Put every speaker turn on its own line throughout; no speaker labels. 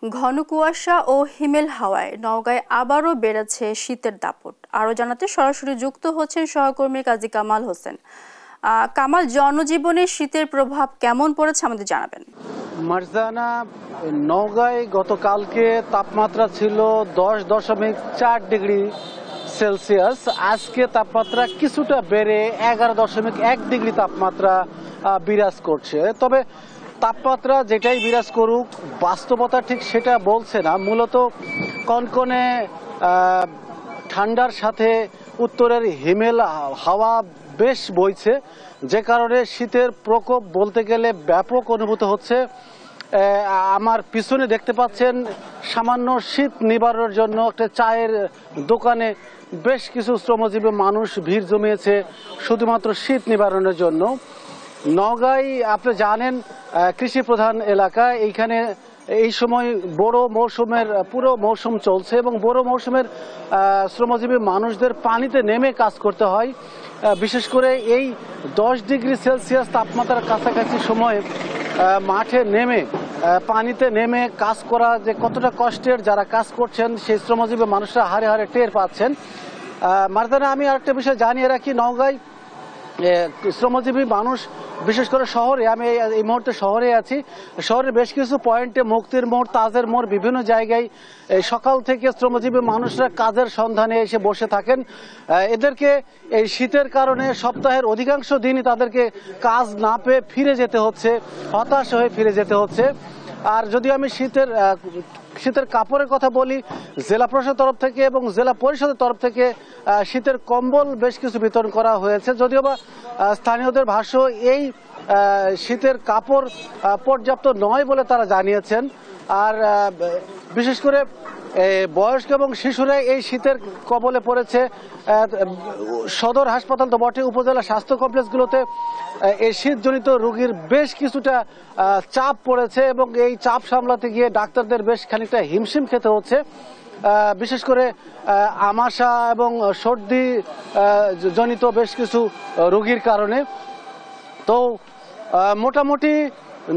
ঘন কুয়াশা ও হিমেল হাওয়ায় নওগাঁয় আবারও বেড়েছে শীতের দাপট। আরও জানাতে সরাসরি যুক্ত হচ্ছেন সহকর্মী কাজী কামাল হোসেন। কামাল, জনজীবনে শীতের প্রভাব কেমন পড়েছে আমাদের জানাবেন।
মারজানা, নওগাঁয় গতকালকে তাপমাত্রা ছিল 10.4 ডিগ্রি সেলসিয়াস। আজকে তাপমাত্রা কিছুটা বেড়ে 11.1 ডিগ্রি তাপমাত্রা বিরাজ করছে। তবে তাপমাত্রা যেটাই বিরাজ করুক, বাস্তবতা ঠিক সেটা বলছে না। মূলত কনকনে ঠান্ডার সাথে উত্তরের হিমেল হাওয়া বেশ বইছে, যে কারণে শীতের প্রকোপ বলতে গেলে ব্যাপক অনুভূত হচ্ছে। আমার পিছনে দেখতে পাচ্ছেন সামান্য শীত নিবারণের জন্য একটা চায়ের দোকানে বেশ কিছু শ্রমজীবী মানুষ ভিড় জমিয়েছে শুধুমাত্র শীত নিবারণের জন্য। নওগাঁয় আপনি জানেন কৃষি প্রধান এলাকা, এইখানে এই সময় বড় মৌসুমের পুরো মৌসুম চলছে এবং বড় মৌসুমের শ্রমজীবী মানুষদের পানিতে নেমে কাজ করতে হয়। বিশেষ করে এই 10 ডিগ্রি সেলসিয়াস তাপমাত্রার কাছাকাছি সময়ে মাঠে নেমে পানিতে নেমে কাজ করা যে কতটা কষ্টের, যারা কাজ করছেন সেই শ্রমজীবী মানুষরা হারে হারে টের পাচ্ছেন। মারজানা, আমি আরেকটা বিষয় জানিয়ে রাখি, নওগাঁয় শ্রমজীবী মানুষ বিশেষ করে শহরে, আমি এই মুহূর্তে শহরে আছি, শহরের বেশ কিছু পয়েন্টে মুক্তির মোড়, তাজের মোড়, বিভিন্ন জায়গায় সকাল থেকে শ্রমজীবী মানুষরা কাজের সন্ধানে এসে বসে থাকেন। এদেরকে এই শীতের কারণে সপ্তাহের অধিকাংশ দিনই তাদেরকে কাজ না পেয়ে ফিরে যেতে হচ্ছে, হতাশ হয়ে ফিরে যেতে হচ্ছে। আর যদি আমি শীতের কাপড়ের কথা বলি, জেলা প্রশাসনের তরফ থেকে এবং জেলা পরিষদের তরফ থেকে শীতের কম্বল বেশ কিছু বিতরণ করা হয়েছে। যদিও বা স্থানীয়দের ভাষ্য, এই শীতের কাপড় পর্যাপ্ত নয় বলে তারা জানিয়েছেন। আর বিশেষ করে বয়স্ক এবং শিশুরা এই শীতের কবলে পড়েছে। সদর হাসপাতাল তো বটে, উপজেলা স্বাস্থ্য কমপ্লেক্সগুলোতে এই শীতজনিত রোগীর বেশ কিছুটা চাপ পড়েছে এবং এই চাপ সামলাতে গিয়ে ডাক্তারদের বেশ খানিকটা হিমশিম খেতে হচ্ছে, বিশেষ করে আমাশা এবং সর্দি জনিত বেশ কিছু রোগীর কারণে। তো মোটামুটি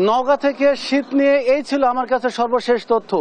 নওগাঁ থেকে শীত নিয়ে এই ছিল আমার কাছে সর্বশেষ তথ্য।